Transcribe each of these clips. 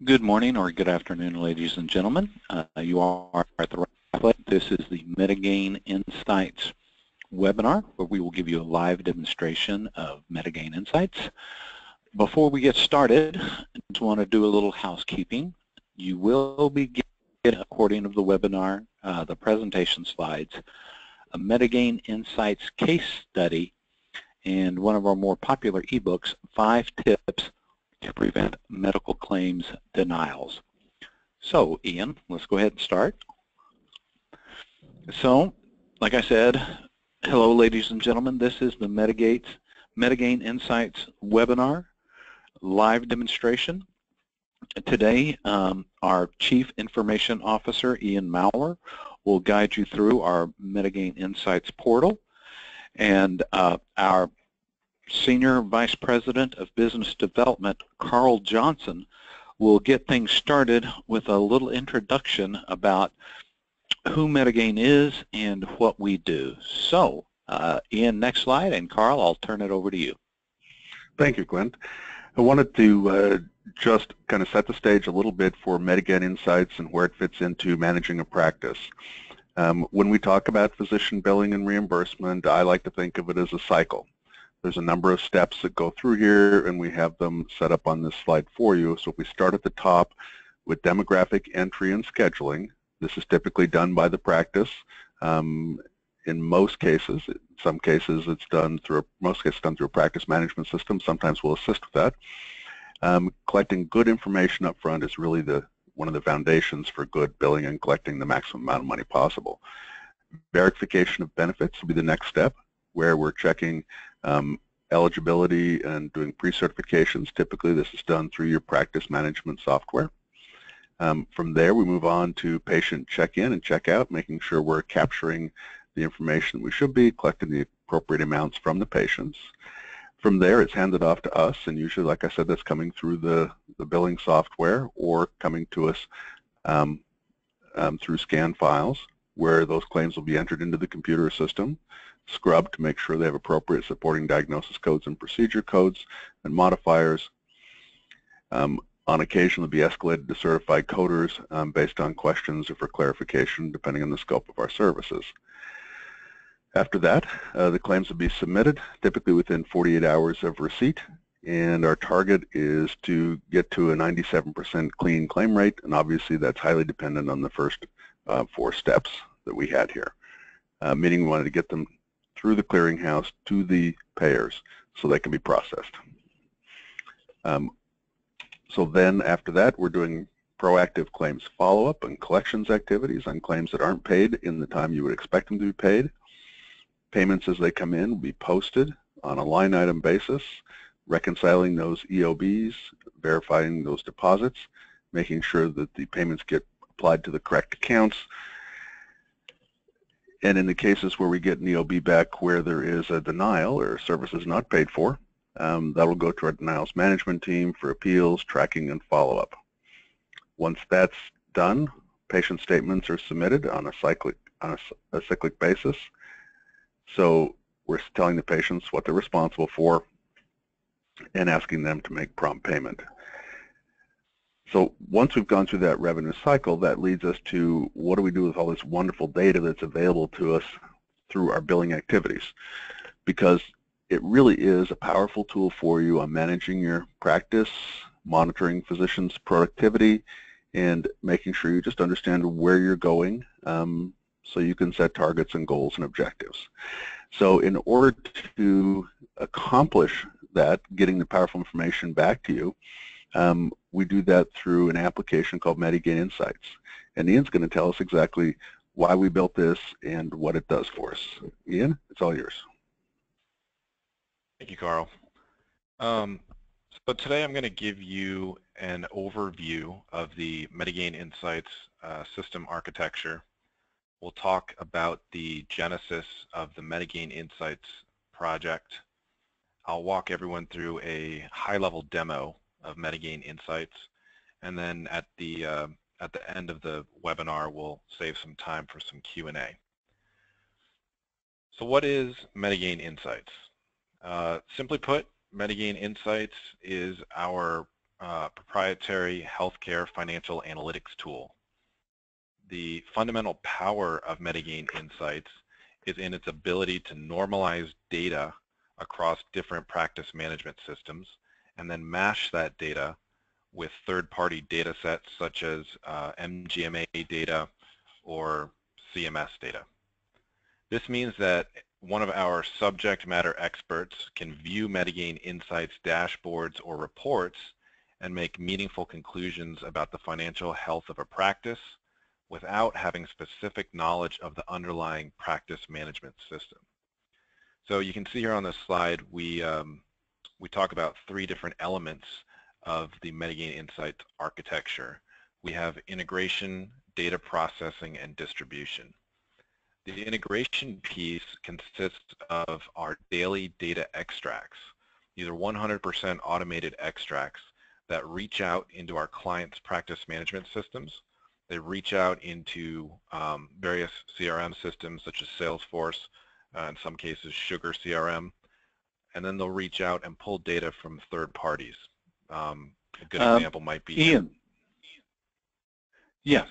Good morning or good afternoon, ladies and gentlemen. You are at the right place. This is the MediGain InSights webinar, where we will give you a live demonstration of MediGain InSights. Before we get started, I just want to do a little housekeeping. You will be getting a recording of the webinar, the presentation slides, a MediGain InSights case study, and one of our more popular ebooks, 5 Tips to Prevent Medical Claims Denials. So, Ian, let's go ahead and start. So, like I said, hello, ladies and gentlemen. This is the MediGain InSights webinar live demonstration. Today, our Chief Information Officer, Ian Maurer, will guide you through our MediGain InSights portal, and our Senior Vice President of Business Development, Carl Johnson, will get things started with a little introduction about who MediGain is and what we do. So, Ian, next slide, and Carl, I'll turn it over to you. Thank you, Clint. I wanted to just kind of set the stage a little bit for MediGain InSights and where it fits into managing a practice. When we talk about physician billing and reimbursement, I like to think of it as a cycle. There's a number of steps that go through here, and we have them set up on this slide for you. So if we start at the top with demographic entry and scheduling, this is typically done by the practice. In most cases, some cases it's done through, most cases done through a practice management system. Sometimes we'll assist with that. Collecting good information up front is really one of the foundations for good billing and collecting the maximum amount of money possible. Verification of benefits will be the next step, where we're checking eligibility and doing pre-certifications. Typically this is done through your practice management software. From there we move on to patient check-in and check-out, making sure we're capturing the information we should be, collecting the appropriate amounts from the patients. From there it's handed off to us, and usually, like I said, that's coming through the billing software or coming to us through scan files, where those claims will be entered into the computer system, scrubbed to make sure they have appropriate supporting diagnosis codes and procedure codes and modifiers. On occasion, they'll be escalated to certified coders based on questions or for clarification, depending on the scope of our services. After that, the claims will be submitted, typically within 48 hours of receipt, and our target is to get to a 97% clean claim rate, and obviously that's highly dependent on the first 4 steps that we had here, meaning we wanted to get them through the clearinghouse to the payers so they can be processed. So then after that, we're doing proactive claims follow-up and collections activities on claims that aren't paid in the time you would expect them to be paid. Payments as they come in will be posted on a line item basis, reconciling those EOBs, verifying those deposits, making sure that the payments get applied to the correct accounts. And in the cases where we get an EOB back where there is a denial or service is not paid for, that will go to our denials management team for appeals, tracking, and follow-up. Once that's done, patient statements are submitted on a cyclic basis. So we're telling the patients what they're responsible for and asking them to make prompt payment. So once we've gone through that revenue cycle, that leads us to what do we do with all this wonderful data that's available to us through our billing activities, because it really is a powerful tool for you on managing your practice, monitoring physicians' productivity, and making sure you just understand where you're going so you can set targets and goals and objectives. So in order to accomplish that, getting the powerful information back to you, we do that through an application called MediGain InSights. And Ian's going to tell us exactly why we built this and what it does for us. Ian, it's all yours. Thank you, Carl. So today I'm going to give you an overview of the MediGain InSights system architecture. We'll talk about the genesis of the MediGain InSights project. I'll walk everyone through a high-level demo of MediGain InSights, and then at the end of the webinar, we'll save some time for some Q&A. So what is MediGain InSights? Simply put, MediGain InSights is our proprietary healthcare financial analytics tool. The fundamental power of MediGain InSights is in its ability to normalize data across different practice management systems and then mash that data with third-party data sets such as MGMA data or CMS data. This means that one of our subject matter experts can view MediGain InSights dashboards or reports and make meaningful conclusions about the financial health of a practice without having specific knowledge of the underlying practice management system. So you can see here on this slide, we talk about three different elements of the MediGain InSights architecture. We have integration, data processing, and distribution. The integration piece consists of our daily data extracts. These are 100% automated extracts that reach out into our clients' practice management systems. They reach out into various CRM systems such as Salesforce, in some cases Sugar CRM, and then they'll reach out and pull data from third parties. A good example might be Ian. Yes.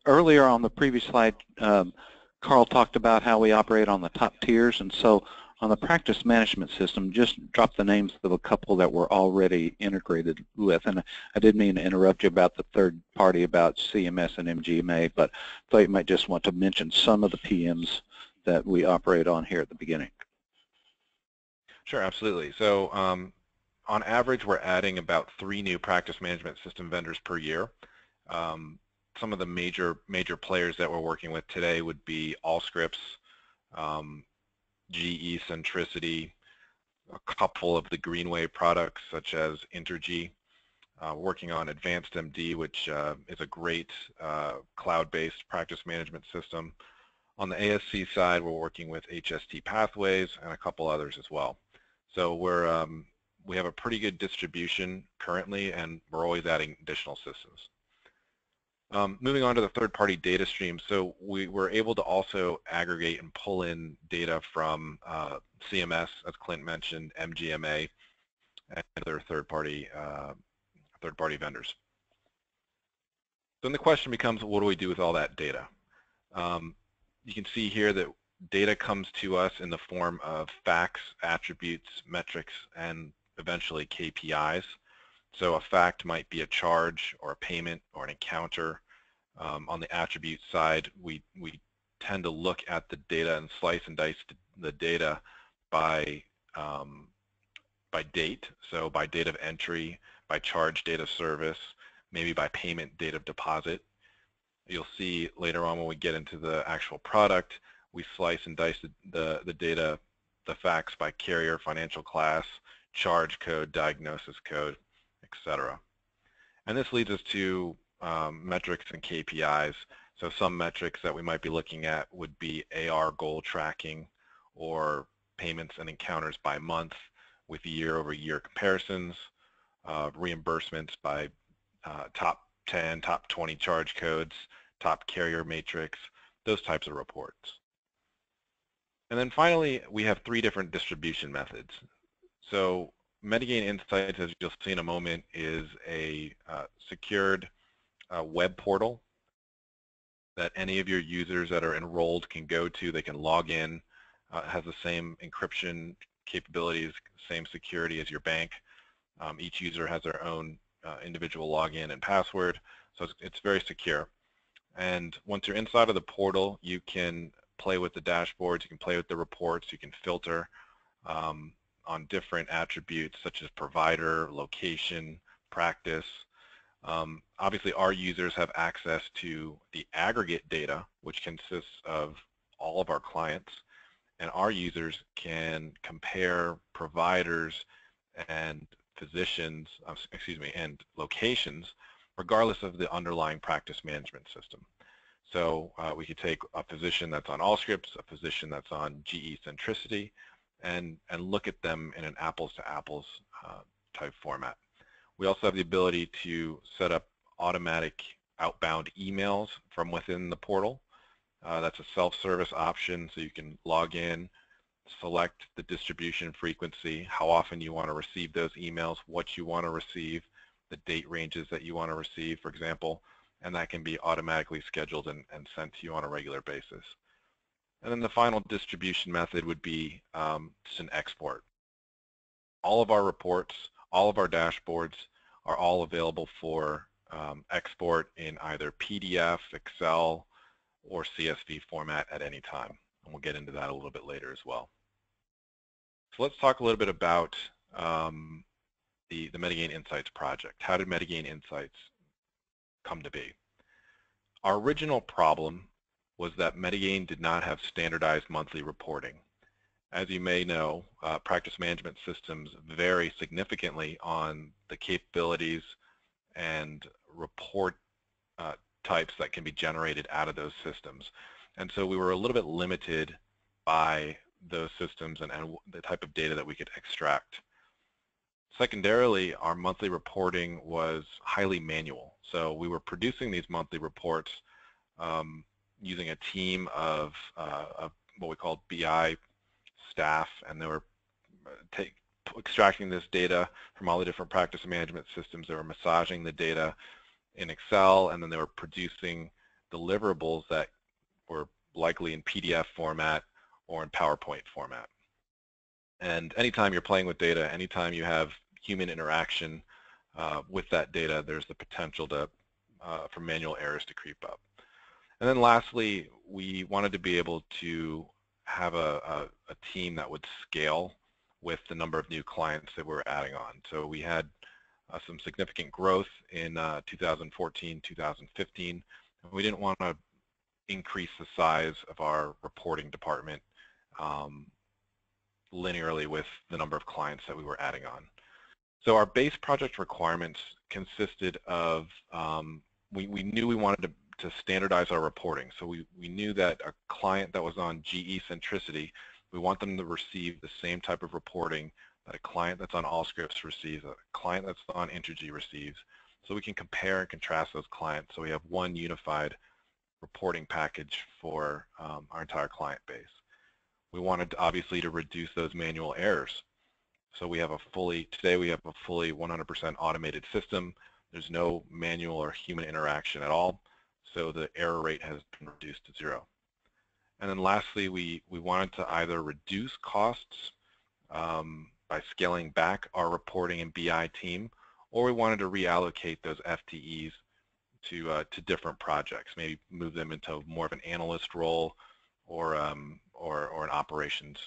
Earlier on the previous slide, Carl talked about how we operate on the top tiers, and so on the practice management system, just drop the names of a couple that we're already integrated with. And I didn't mean to interrupt you about the third party about CMS and MGMA, but I thought you might just want to mention some of the PMs that we operate on here at the beginning. Sure, absolutely. So on average, we're adding about 3 new practice management system vendors per year. Some of the major players that we're working with today would be Allscripts, GE Centricity, a couple of the Greenway products such as Intergy, working on Advanced MD, which is a great cloud-based practice management system. On the ASC side, we're working with HST Pathways and a couple others as well. So we have a pretty good distribution currently, and we're always adding additional systems. Moving on to the third-party data stream, so we were able to also aggregate and pull in data from CMS, as Clint mentioned, MGMA, and other third-party vendors. Then the question becomes, what do we do with all that data? You can see here that data comes to us in the form of facts, attributes, metrics, and eventually KPIs. So a fact might be a charge or a payment or an encounter. On the attribute side, we tend to look at the data and slice and dice the data by date, so by date of entry, by charge date of service, maybe by payment date of deposit. You'll see later on when we get into the actual product, we slice and dice the data, the facts by carrier, financial class, charge code, diagnosis code, etc. And this leads us to metrics and KPIs. So some metrics that we might be looking at would be AR goal tracking or payments and encounters by month with year-over-year comparisons, reimbursements by top 10, top 20 charge codes, top carrier matrix, those types of reports. And then finally, we have 3 different distribution methods. So MediGain InSights, as you'll see in a moment, is a secured web portal that any of your users that are enrolled can go to. They can log in. It has the same encryption capabilities, same security as your bank. Each user has their own individual login and password, so it's very secure. And once you're inside of the portal, you can play with the dashboards, you can play with the reports, you can filter on different attributes such as provider, location, practice. Obviously, our users have access to the aggregate data, which consists of all of our clients, and our users can compare providers and physicians, and locations, regardless of the underlying practice management system. So we could take a physician that's on Allscripts, a physician that's on GE Centricity, and look at them in an apples-to-apples type format. We also have the ability to set up automatic outbound emails from within the portal. That's a self-service option, so you can log in, select the distribution frequency, how often you want to receive those emails, what you want to receive, the date ranges that you want to receive, for example, and that can be automatically scheduled and sent to you on a regular basis. And then the final distribution method would be just an export. All of our reports, all of our dashboards are all available for export in either PDF, Excel, or CSV format at any time. And we'll get into that a little bit later as well. So let's talk a little bit about the MediGain InSights project. How did MediGain InSights come to be? Our original problem was that MediGain did not have standardized monthly reporting. As you may know, practice management systems vary significantly on the capabilities and report types that can be generated out of those systems. And so we were a little bit limited by those systems and the type of data that we could extract. Secondarily, our monthly reporting was highly manual. So we were producing these monthly reports using a team of what we called BI staff, and they were extracting this data from all the different practice management systems. They were massaging the data in Excel, and then they were producing deliverables that were likely in PDF format or in PowerPoint format. And anytime you're playing with data, anytime you have human interaction with that data, there's the potential for manual errors to creep up. And then lastly, we wanted to be able to have a team that would scale with the number of new clients that we're adding on. So we had some significant growth in 2014, 2015, and we didn't want to increase the size of our reporting department linearly with the number of clients that we were adding on. So our base project requirements consisted of, we knew we wanted to standardize our reporting. So we knew that a client that was on GE Centricity, we want them to receive the same type of reporting that a client that's on Allscripts receives, a client that's on Entergy receives. So we can compare and contrast those clients so we have one unified reporting package for our entire client base. We wanted obviously to reduce those manual errors. So we have today we have a fully 100% automated system. There's no manual or human interaction at all. So the error rate has been reduced to 0. And then lastly, we wanted to either reduce costs by scaling back our reporting and BI team, or we wanted to reallocate those FTEs to different projects, maybe move them into more of an analyst role or an operations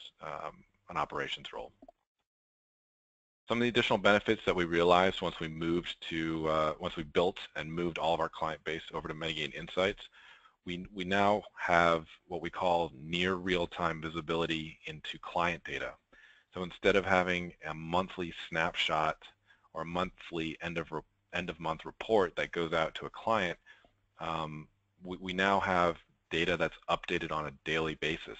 role. Some of the additional benefits that we realized once we built and moved all of our client base over to MediGain InSights, we now have what we call near real-time visibility into client data. So instead of having a monthly snapshot or a monthly end of month report that goes out to a client, we now have data that's updated on a daily basis,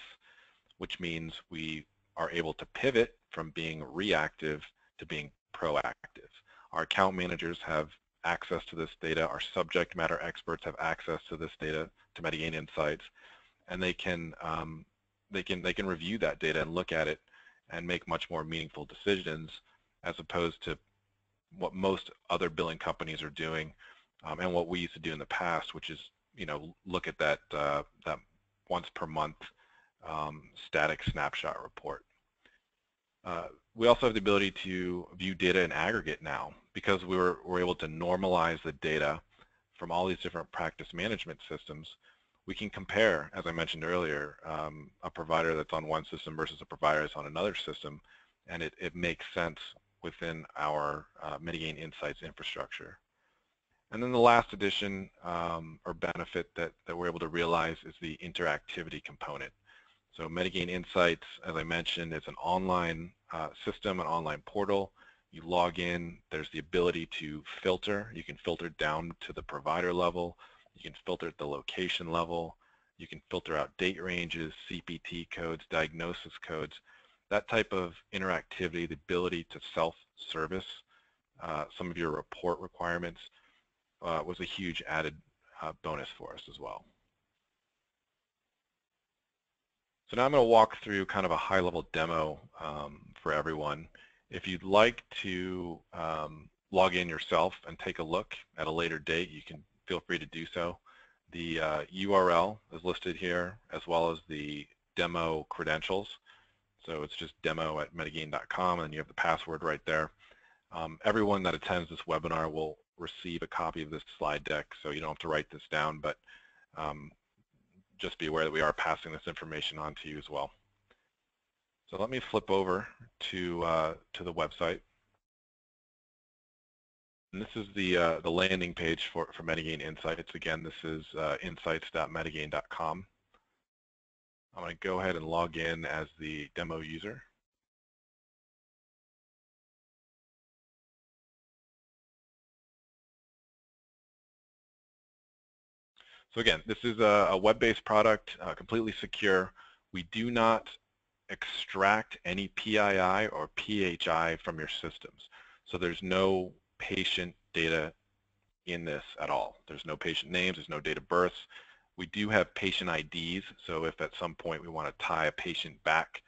which means we are able to pivot from being reactive to being proactive. Our account managers have access to this data. Our subject matter experts have access to this data, to MediGain InSights, and they can review that data and look at it and make much more meaningful decisions, as opposed to what most other billing companies are doing, and what we used to do in the past, which is look at that once per month static snapshot report. We also have the ability to view data in aggregate now, because we're able to normalize the data from all these different practice management systems. We can compare, as I mentioned earlier, a provider that's on one system versus a provider that's on another system, and it makes sense within our MediGain InSights infrastructure. And then the last addition or benefit that we're able to realize is the interactivity component. So MediGain InSights, as I mentioned, is an online system, an online portal. You log in, there's the ability to filter. You can filter down to the provider level. You can filter at the location level. You can filter out date ranges, CPT codes, diagnosis codes. That type of interactivity, the ability to self-service some of your report requirements was a huge added bonus for us as well. So now I'm going to walk through kind of a high-level demo for everyone. If you'd like to log in yourself and take a look at a later date, you can feel free to do so. The URL is listed here, as well as the demo credentials. So it's just demo@medigain.com, and you have the password right there. Everyone that attends this webinar will receive a copy of this slide deck, so you don't have to write this down, but just be aware that we are passing this information on to you as well. So let me flip over to the website. And this is the landing page for MediGain Insights. Again, this is insights.medigain.com. I'm going to go ahead and log in as the demo user. So again, this is a web-based product, completely secure. We do not extract any PII or PHI from your systems. So there's no patient data in this at all. There's no patient names, there's no date of birth. We do have patient IDs, so if at some point we want to tie a patient back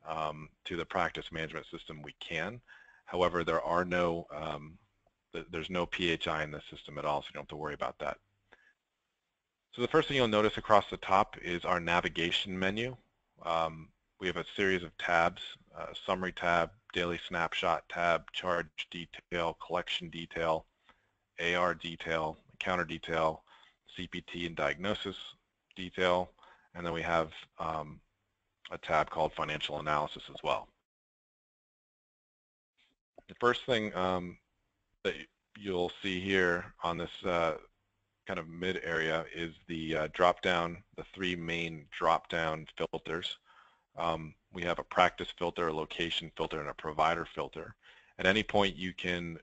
to the practice management system, we can. However, there are no, there's no PHI in this system at all, so you don't have to worry about that. So the first thing you'll notice across the top is our navigation menu. We have a series of tabs, summary tab, daily snapshot tab, charge detail, collection detail, AR detail, encounter detail, CPT and diagnosis detail, and then we have a tab called financial analysis as well. The first thing that you'll see here on this kind of mid area is the drop-down, the three main drop-down filters. We have a practice filter, a location filter, and a provider filter. At any point you can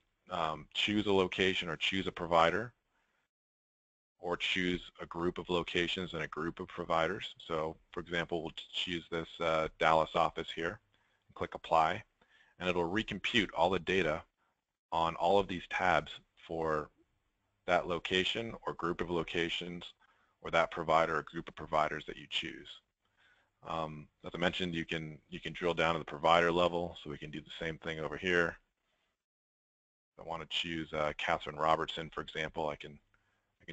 choose a location or choose a provider, or choose a group of locations and a group of providers. So for example, we'll choose this Dallas office here, and click apply, and it'll recompute all the data on all of these tabs for that location or group of locations, or that provider or group of providers that you choose. As I mentioned, you can drill down to the provider level, so we can do the same thing over here. If I want to choose Catherine Robertson, for example, I can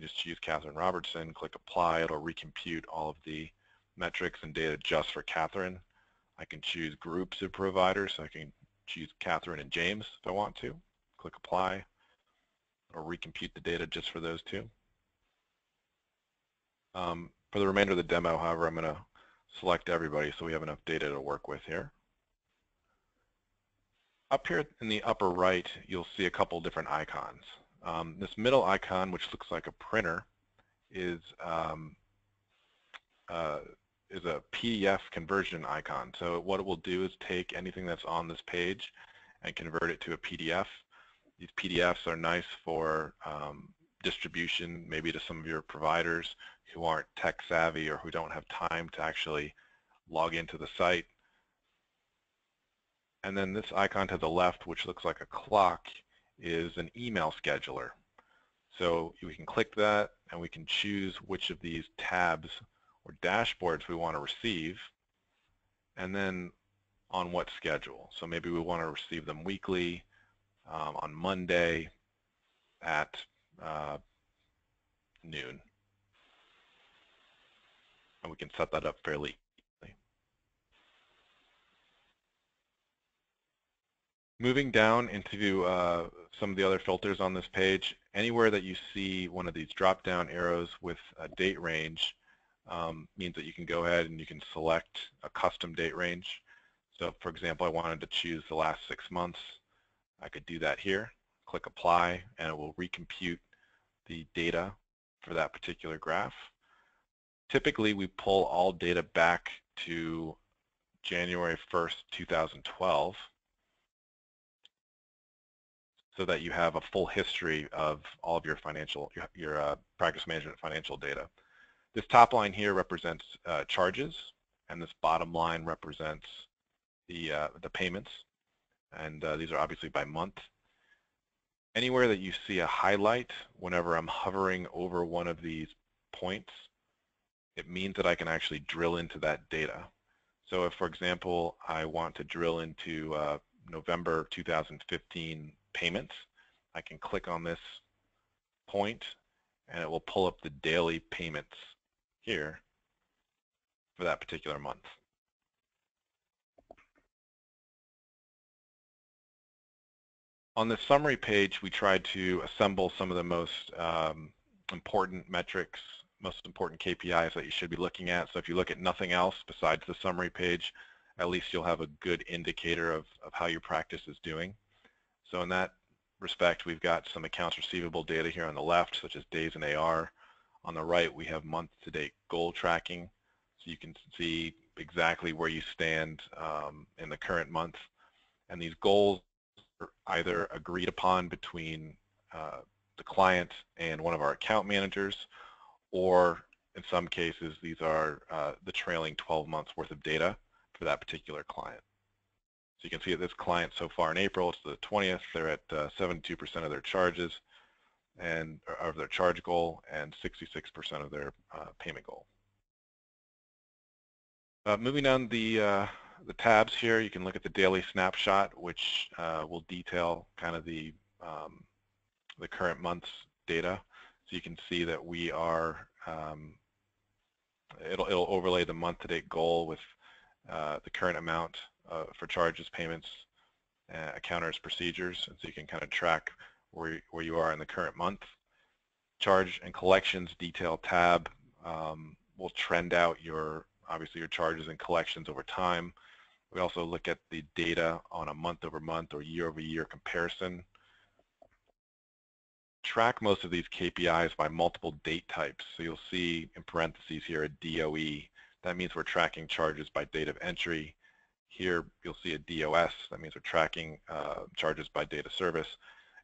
just choose Catherine Robertson, click apply, it'll recompute all of the metrics and data just for Catherine. I can choose groups of providers, so I can choose Catherine and James if I want to. Click apply, or recompute the data just for those two. For the remainder of the demo, however, I'm going to select everybody so we have enough data to work with here. Up here in the upper right, you'll see a couple different icons. This middle icon, which looks like a printer, is a PDF conversion icon. So what it will do is take anything that's on this page and convert it to a PDF. These PDFs are nice for distribution, maybe to some of your providers who aren't tech savvy or who don't have time to actually log into the site. And then this icon to the left, which looks like a clock, is an email scheduler. So we can click that and we can choose which of these tabs or dashboards we want to receive, and then on what schedule. So maybe we want to receive them weekly, on Monday at noon. And we can set that up fairly easily. Moving down into some of the other filters on this page, anywhere that you see one of these drop-down arrows with a date range means that you can go ahead and you can select a custom date range. So for example, I wanted to choose the last 6 months. I could do that here, click apply, and it will recompute the data for that particular graph. Typically, we pull all data back to January 1st, 2012, so that you have a full history of all of your financial, your practice management financial data. This top line here represents charges, and this bottom line represents the payments, and these are obviously by month. Anywhere that you see a highlight, whenever I'm hovering over one of these points, it means that I can actually drill into that data. So if, for example, I want to drill into November 2015 payments, I can click on this point and it will pull up the daily payments here for that particular month. On the summary page, we tried to assemble some of the most important metrics, most important KPIs that you should be looking at. So if you look at nothing else besides the summary page, at least you'll have a good indicator of how your practice is doing. So in that respect, we've got some accounts receivable data here on the left, such as days in AR. On the right, we have month-to-date goal tracking, so you can see exactly where you stand in the current month. And these goals are either agreed upon between the client and one of our account managers, or in some cases, these are the trailing 12 months worth of data for that particular client. So you can see that this client so far in April, it's the 20th, they're at 72% of their charges and of their charge goal and 66% of their payment goal. Moving down the tabs here, you can look at the daily snapshot, which will detail kind of the current month's data. So you can see that we are, it'll overlay the month-to-date goal with the current amount for charges, payments, accounters, procedures, and so you can kind of track where you are in the current month. Charge and collections detail tab will trend out obviously your charges and collections over time. We also look at the data on a month-over-month or year-over-year comparison. Track most of these KPIs by multiple date types. So you'll see in parentheses here a DOE. That means we're tracking charges by date of entry. Here you'll see a DOS. That means we're tracking charges by date of service.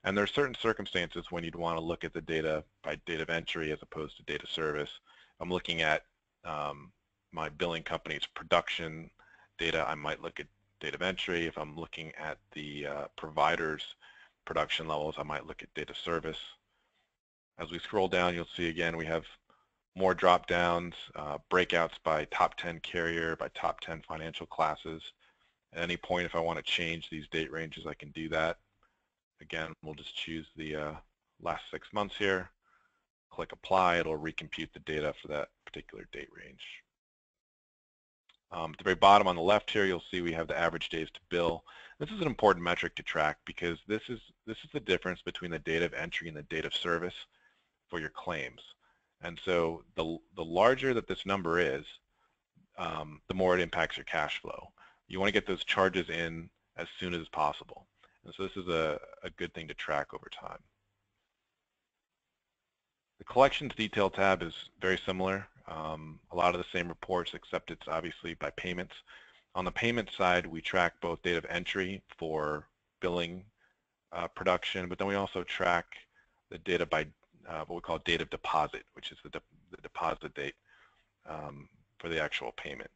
And there are certain circumstances when you'd want to look at the data by date of entry as opposed to date of service. I'm looking at my billing company's production data. I might look at date of entry. If I'm looking at the provider's production levels, I might look at date of service. As we scroll down, you'll see again we have more drop-downs, breakouts by top 10 carrier, by top 10 financial classes. At any point, if I want to change these date ranges, I can do that. Again, we'll just choose the last 6 months here, click apply, it'll recompute the data for that particular date range. At the very bottom on the left here, you'll see we have the average days to bill. This is an important metric to track because this is the difference between the date of entry and the date of service for your claims. And so the larger that this number is, the more it impacts your cash flow. You want to get those charges in as soon as possible. And so this is a good thing to track over time. The collections detail tab is very similar. A lot of the same reports, except it's obviously by payments. On the payment side, we track both date of entry for billing production, but then we also track the data by what we call date of deposit, which is the deposit date for the actual payment.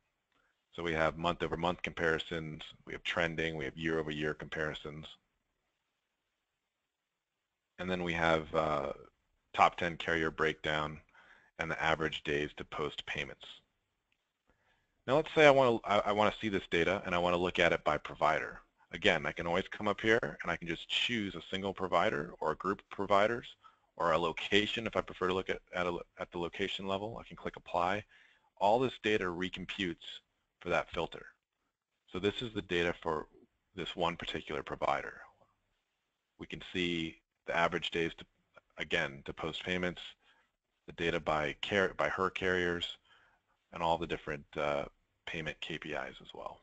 So we have month-over-month comparisons, we have trending, we have year-over-year comparisons. And then we have top 10 carrier breakdown and the average days to post payments. Now let's say I want to see this data and I want to look at it by provider. Again, I can always come up here and I can just choose a single provider or a group of providers or a location if I prefer to look at the location level. I can click apply. All this data recomputes for that filter. So this is the data for this one particular provider. We can see the average days to post payments, the data by her carriers, and all the different payment KPIs as well.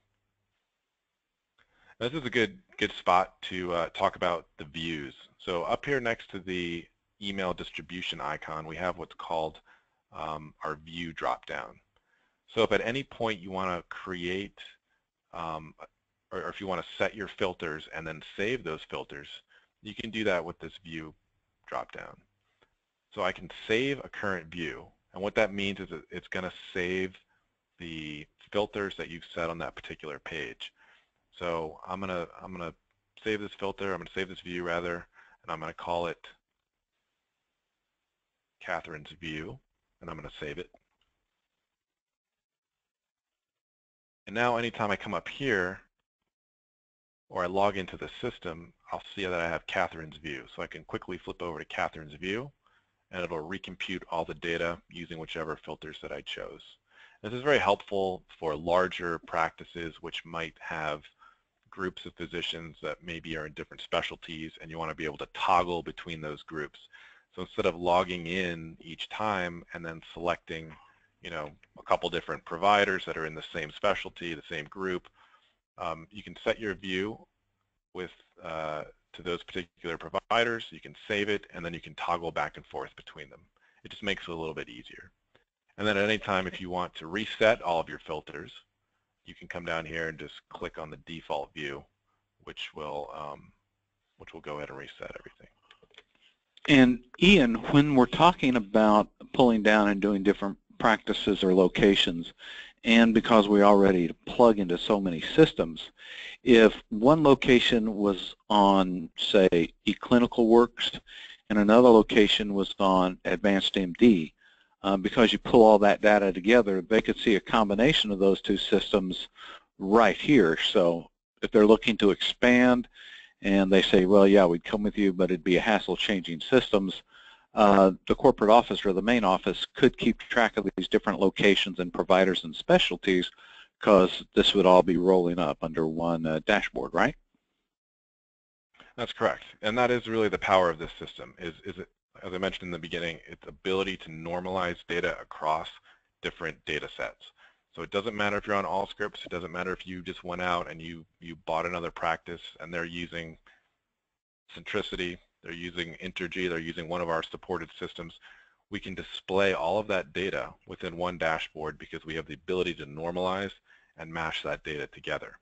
This is a good spot to talk about the views. So up here next to the email distribution icon, we have what's called our view dropdown. So if at any point you want to create, or if you want to set your filters and then save those filters, you can do that with this view dropdown. So I can save a current view, and what that means is that it's going to save the filters that you've set on that particular page. So I'm gonna save this filter. I'm gonna save this view rather, and I'm gonna call it Catherine's view, and I'm gonna save it. And now anytime I come up here or I log into the system, I'll see that I have Catherine's view. So I can quickly flip over to Catherine's view, and it'll recompute all the data using whichever filters that I chose. This is very helpful for larger practices which might have groups of physicians that maybe are in different specialties, and you want to be able to toggle between those groups. So instead of logging in each time and then selecting, a couple different providers that are in the same specialty, the same group, you can set your view with to those particular providers. You can save it, and then you can toggle back and forth between them. It just makes it a little bit easier. And then at any time, if you want to reset all of your filters, you can come down here and just click on the default view, which will go ahead and reset everything. And Ian, when we're talking about pulling down and doing different practices or locations, and because we already plug into so many systems, if one location was on, say, eClinicalWorks and another location was on AdvancedMD, because you pull all that data together, they could see a combination of those two systems right here. So if they're looking to expand and they say, well, yeah, we'd come with you, but it'd be a hassle changing systems, the corporate office or the main office could keep track of these different locations and providers and specialties, because this would all be rolling up under one dashboard, right? That's correct. And that is really the power of this system, is it, as I mentioned in the beginning, its ability to normalize data across different data sets. So it doesn't matter if you're on Allscripts, it doesn't matter if you just went out and you bought another practice and they're using Centricity, they're using Intergy, they're using one of our supported systems. We can display all of that data within one dashboard because we have the ability to normalize and mash that data together.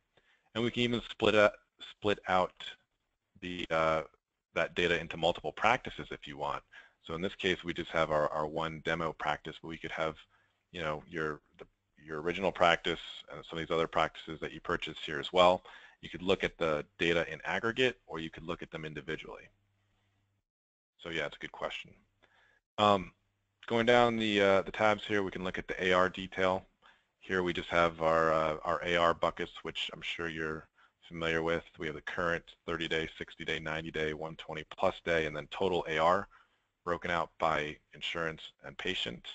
And we can even split out the that data into multiple practices if you want. So in this case, we just have our one demo practice, but we could have, your original practice and some of these other practices that you purchased here as well. You could look at the data in aggregate, or you could look at them individually. So yeah, it's a good question. Going down the tabs here, we can look at the AR detail. Here we just have our AR buckets, which I'm sure you're familiar with. We have the current 30-day, 60-day, 90-day, 120-plus day, and then total AR broken out by insurance and patient.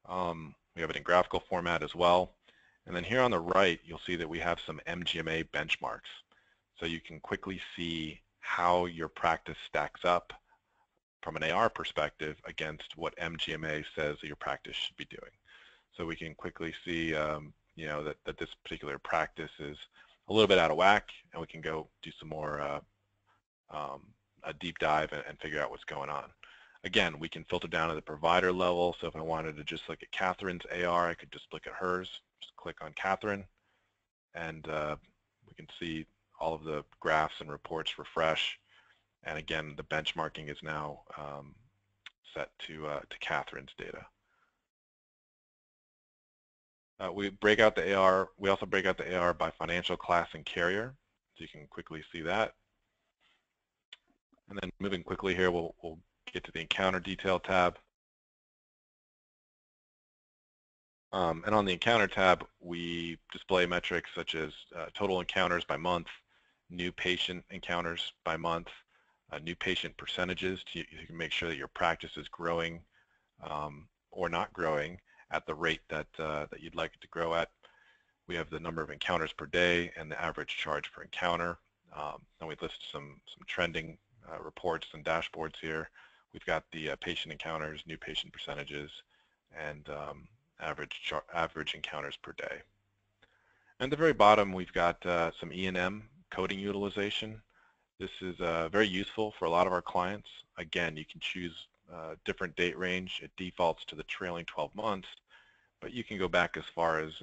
We have it in graphical format as well. And then here on the right, you'll see that we have some MGMA benchmarks. So you can quickly see how your practice stacks up from an AR perspective against what MGMA says that your practice should be doing. So we can quickly see, that this particular practice is a little bit out of whack, and we can go do some more a deep dive and figure out what's going on. Again, we can filter down to the provider level. So if I wanted to just look at Catherine's AR, I could just look at hers, just click on Catherine, and we can see all of the graphs and reports refresh. And again, the benchmarking is now set to Catherine's data. We break out the AR. We also break out the AR by financial class and carrier, so you can quickly see that. And then moving quickly here, we'll get to the encounter detail tab. And on the encounter tab, we display metrics such as total encounters by month, new patient encounters by month, new patient percentages. You can make sure that your practice is growing or not growing at the rate that you'd like it to grow at. We have the number of encounters per day and the average charge per encounter. And we list some trending reports and dashboards here. We've got the patient encounters, new patient percentages, and average encounters per day. And at the very bottom, we've got some E&M coding utilization. This is very useful for a lot of our clients. Again, you can choose different date range. It defaults to the trailing 12 months, but you can go back as far as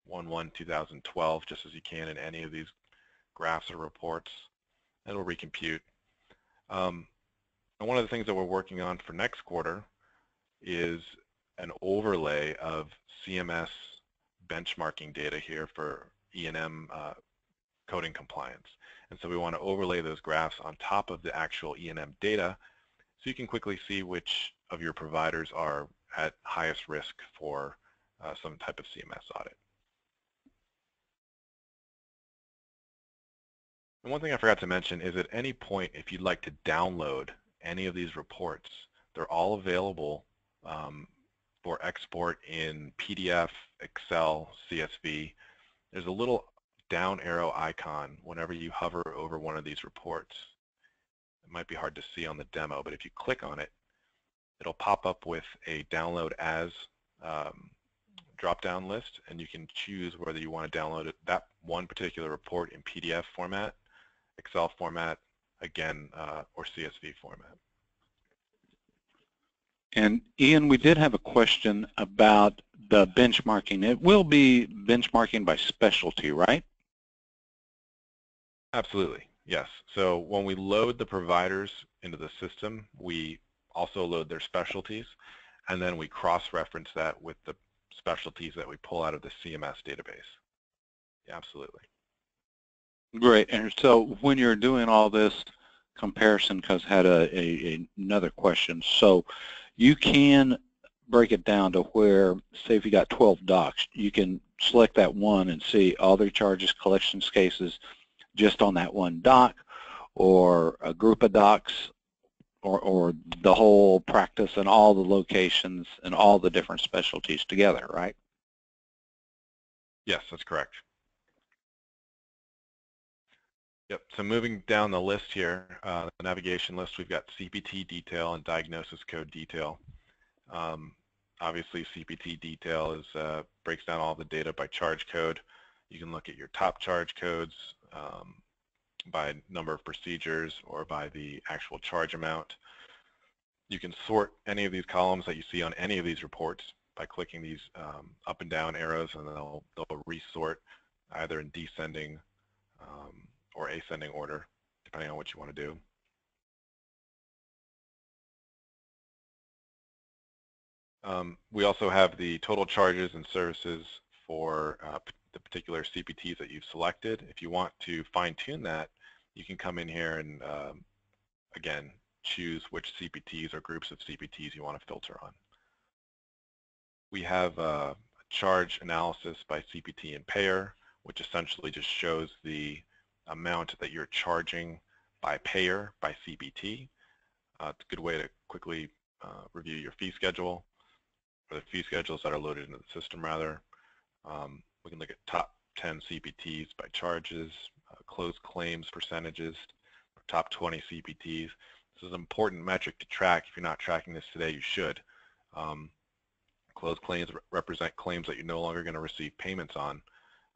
1/1/2012, just as you can in any of these graphs or reports. It'll recompute. And one of the things that we're working on for next quarter is an overlay of CMS benchmarking data here for E&M coding compliance. And so we want to overlay those graphs on top of the actual E&M data so you can quickly see which of your providers are at highest risk for some type of CMS audit. And one thing I forgot to mention is at any point, if you'd like to download any of these reports, they're all available for export in PDF, Excel, CSV. There's a little down arrow icon whenever you hover over one of these reports. It might be hard to see on the demo, but if you click on it, it'll pop up with a download as drop-down list, and you can choose whether you want to download that one particular report in PDF format, Excel format, again, or CSV format. And Ian, we did have a question about the benchmarking. It will be benchmarking by specialty, right? Absolutely, yes. So when we load the providers into the system, we also load their specialties, and then we cross-reference that with the specialties that we pull out of the CMS database. Yeah, absolutely. Great. And so when you're doing all this comparison, because I had another question, so you can break it down to where, say if you got 12 docs, you can select that one and see all their charges, collections cases just on that one doc, or a group of docs, or the whole practice and all the locations and all the different specialties together, right? Yes, that's correct. Yep, so moving down the list here, the navigation list, we've got CPT Detail and Diagnosis Code Detail. Obviously, CPT Detail is breaks down all the data by charge code. You can look at your top charge codes by number of procedures or by the actual charge amount. You can sort any of these columns that you see on any of these reports by clicking these up and down arrows, and they'll resort either in descending or ascending order, depending on what you want to do. We also have the total charges and services for the particular CPTs that you've selected. If you want to fine-tune that, you can come in here and, again, choose which CPTs or groups of CPTs you want to filter on. We have a charge analysis by CPT and payer, which essentially just shows the amount that you're charging by payer by CPT. It's a good way to quickly review your fee schedule, or the fee schedules that are loaded into the system, rather. We can look at top 10 CPTs by charges, closed claims percentages, top 20 CPTs. This is an important metric to track. If you're not tracking this today, you should. Closed claims represent claims that you're no longer going to receive payments on.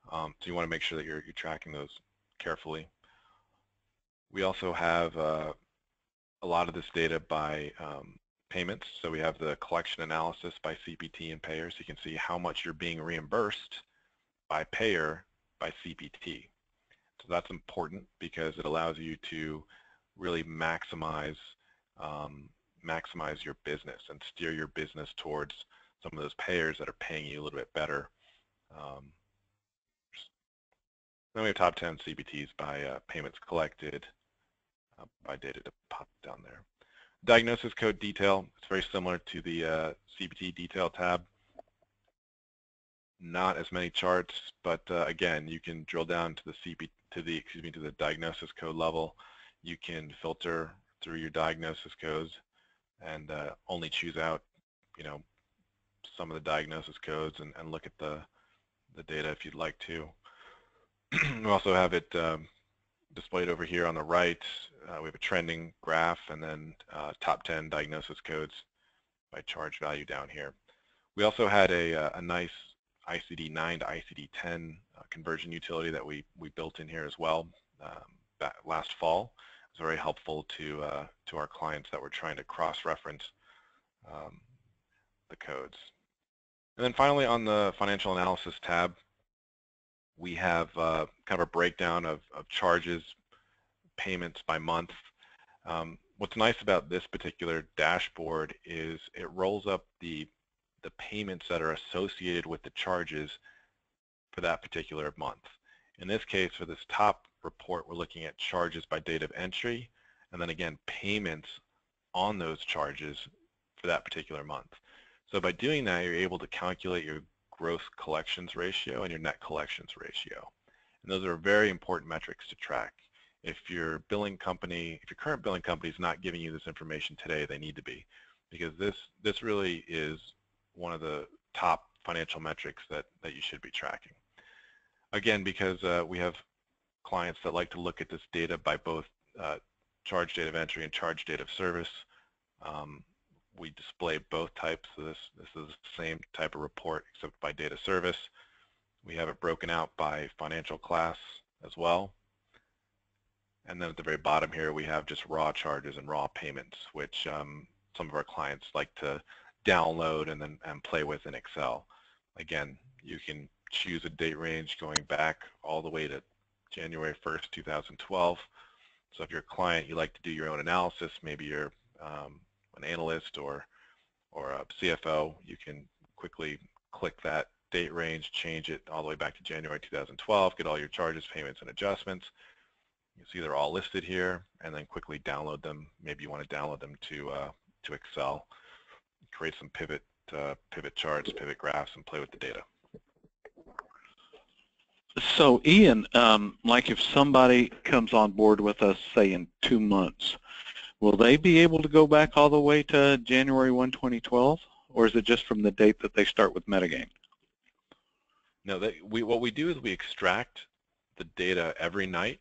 So you want to make sure that you're tracking those carefully. We also have a lot of this data by payments. So we have the collection analysis by CPT and payer, so you can see how much you're being reimbursed by payer by CPT. So that's important because it allows you to really maximize your business and steer your business towards some of those payers that are paying you a little bit better. Then we have top 10 CPTs by payments collected, by data deposit down there. Diagnosis code detail, it's very similar to the CPT detail tab. Not as many charts, but again, you can drill down to the diagnosis code level. You can filter through your diagnosis codes and only choose out, some of the diagnosis codes and look at the data if you'd like to. We also have it displayed over here on the right. We have a trending graph and then top 10 diagnosis codes by charge value down here. We also had a nice ICD-9 to ICD-10 conversion utility that we built in here as well last fall. It was very helpful to our clients that were trying to cross-reference the codes. And then finally, on the financial analysis tab, we have kind of a breakdown of charges, payments by month. What's nice about this particular dashboard is it rolls up the payments that are associated with the charges for that particular month. In this case, for this top report, we're looking at charges by date of entry, and then again, payments on those charges for that particular month. So by doing that, you're able to calculate your gross collections ratio and your net collections ratio. And those are very important metrics to track. If your billing company, if your current billing company is not giving you this information today, they need to be, because this really is one of the top financial metrics that you should be tracking. Again, because we have clients that like to look at this data by both charge date of entry and charge date of service. We display both types. So this is the same type of report except by date of service. We have it broken out by financial class as well. And then at the very bottom here, we have just raw charges and raw payments, which some of our clients like to download and play with in Excel. Again, you can choose a date range going back all the way to January 1st, 2012. So if you're a client, you like to do your own analysis, maybe you're an analyst or a CFO, you can quickly click that date range, change it all the way back to January 2012, get all your charges, payments, and adjustments. You see they're all listed here, and then quickly download them. Maybe you want to download them to Excel, create some pivot charts, pivot graphs, and play with the data. So Ian, like if somebody comes on board with us, say in 2 months, will they be able to go back all the way to January 1, 2012, or is it just from the date that they start with MediGain? No, what we do is we extract the data every night,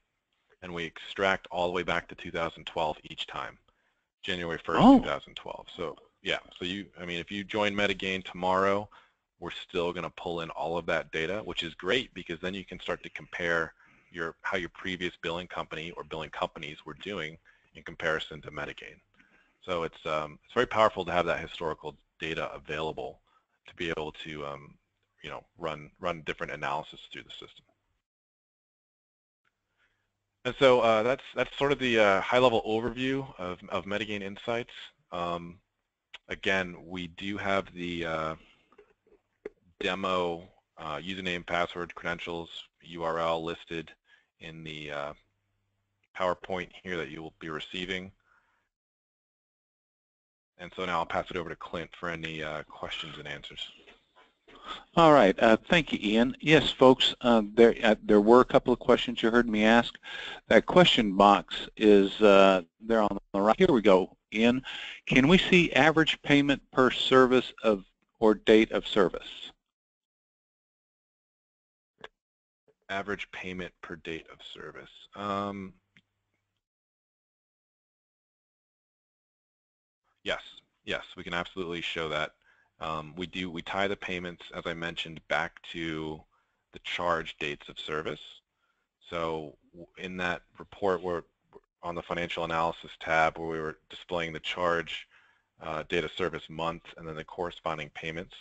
and we extract all the way back to 2012 each time, January 1st, 2012. So yeah, so if you join MediGain tomorrow, we're still going to pull in all of that data, which is great because then you can start to compare how your previous billing company or billing companies were doing in comparison to MediGain. So it's very powerful to have that historical data available to be able to run different analysis through the system. And so that's sort of the high-level overview of MediGain InSights. Again, we do have the demo username, password, credentials, URL listed in the PowerPoint here that you will be receiving. And so now I'll pass it over to Clint for any questions and answers. All right, thank you, Ian. Yes, folks, there were a couple of questions you heard me ask. That question box is there on the right. Here we go, Ian. Can we see average payment per service or date of service? Average payment per date of service. Yes, we can absolutely show that. We tie the payments, as I mentioned, back to the charge dates of service. So in that report, we're on the financial analysis tab where we were displaying the charge date of service month and then the corresponding payments.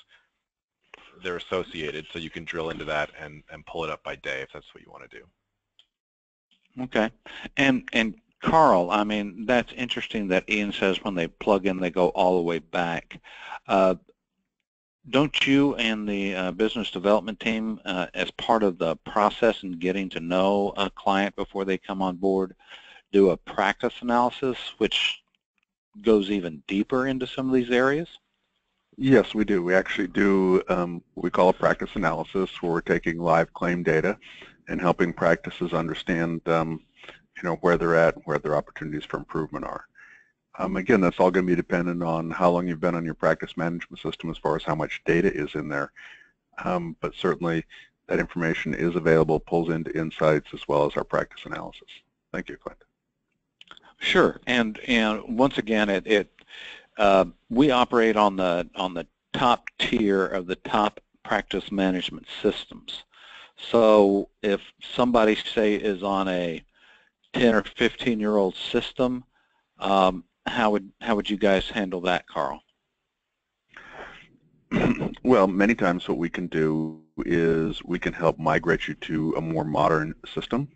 They're associated, so you can drill into that and pull it up by day if that's what you want to do. Okay, and Carl, I mean, that's interesting that Ian says when they plug in, they go all the way back. Don't you and the business development team, as part of the process in getting to know a client before they come on board, do a practice analysis which goes even deeper into some of these areas? Yes, we do. We actually do what we call a practice analysis, where we're taking live claim data and helping practices understand where they're at and where their opportunities for improvement are. Again, that's all going to be dependent on how long you've been on your practice management system as far as how much data is in there. But certainly that information is available, pulls into InSights as well as our practice analysis. Thank you, Clint. Sure, and once again, we operate on the top tier of the top practice management systems. So if somebody, say, is on a 10 or 15-year-old system, how would you guys handle that, Carl? Well, many times what we can do is we can help migrate you to a more modern system.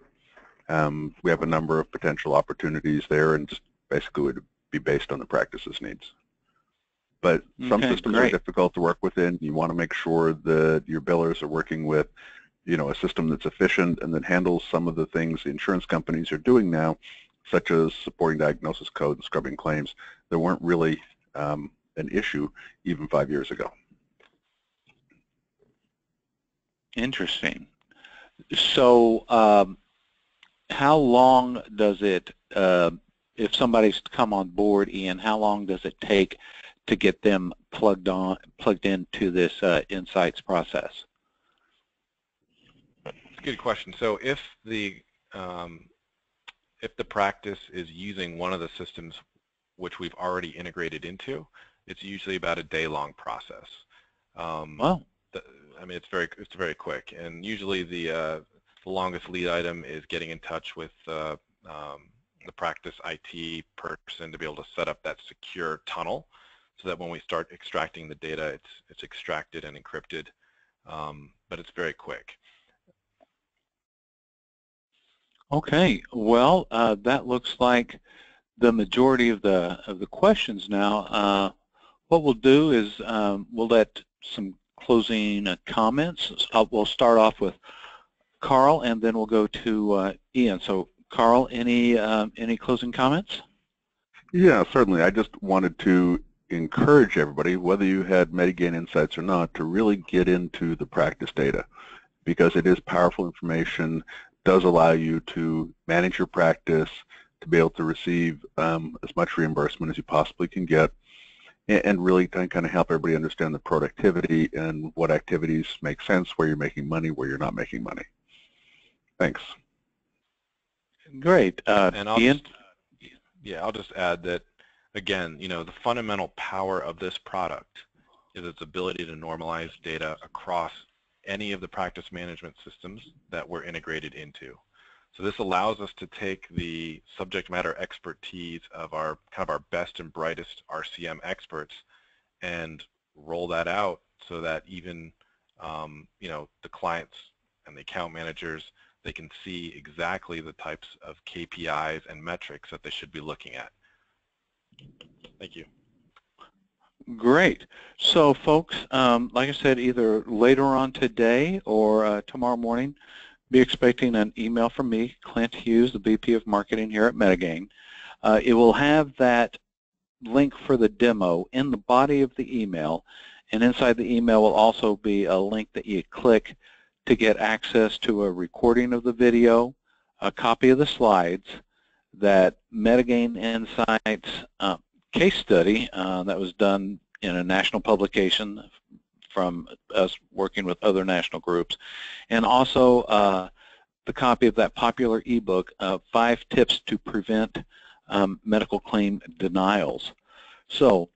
We have a number of potential opportunities there, and just basically would be based on the practice's needs. But some systems are difficult to work within. You want to make sure that your billers are working with a system that's efficient and that handles some of the things the insurance companies are doing now, such as supporting diagnosis code and scrubbing claims, that weren't really an issue even 5 years ago. Interesting. So how long does it, if somebody's come on board, Ian, how long does it take to get them plugged into this InSights process? It's a good question. So if the practice is using one of the systems which we've already integrated into, it's usually about a day-long process. Wow. I mean, it's very quick, and usually the longest lead item is getting in touch with the practice IT person to be able to set up that secure tunnel, so that when we start extracting the data, it's extracted and encrypted, but it's very quick. Okay, well, that looks like the majority of the questions now. What we'll do is we'll let some closing comments. We'll start off with Carl, and then we'll go to Ian. So, Carl, any closing comments? Yeah, certainly. I just wanted to encourage everybody, whether you had MediGain Insights or not, to really get into the practice data, because it is powerful information, does allow you to manage your practice, to be able to receive as much reimbursement as you possibly can get, and really kind of help everybody understand the productivity and what activities make sense, where you're making money, where you're not making money. Thanks. Great. And Ian? I'll just add that, again, the fundamental power of this product is its ability to normalize data across any of the practice management systems that we're integrated into. So this allows us to take the subject matter expertise of our best and brightest RCM experts and roll that out so that even the clients and the account managers, they can see exactly the types of KPIs and metrics that they should be looking at. Thank you. Great. So, folks, like I said, either later on today or tomorrow morning, be expecting an email from me, Clint Hughes, the VP of Marketing here at MediGain. It will have that link for the demo in the body of the email, and inside the email will also be a link that you click to get access to a recording of the video, a copy of the slides, that MediGain InSights case study that was done in a national publication from us working with other national groups, and also the copy of that popular ebook, 5 Tips to Prevent Medical Claim Denials. So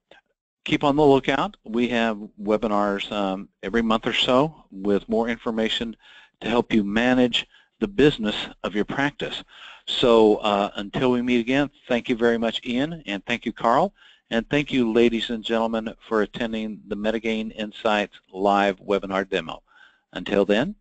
keep on the lookout. We have webinars every month or so with more information to help you manage the business of your practice. So until we meet again, thank you very much, Ian, and thank you, Carl, and thank you, ladies and gentlemen, for attending the MediGain InSights live webinar demo. Until then,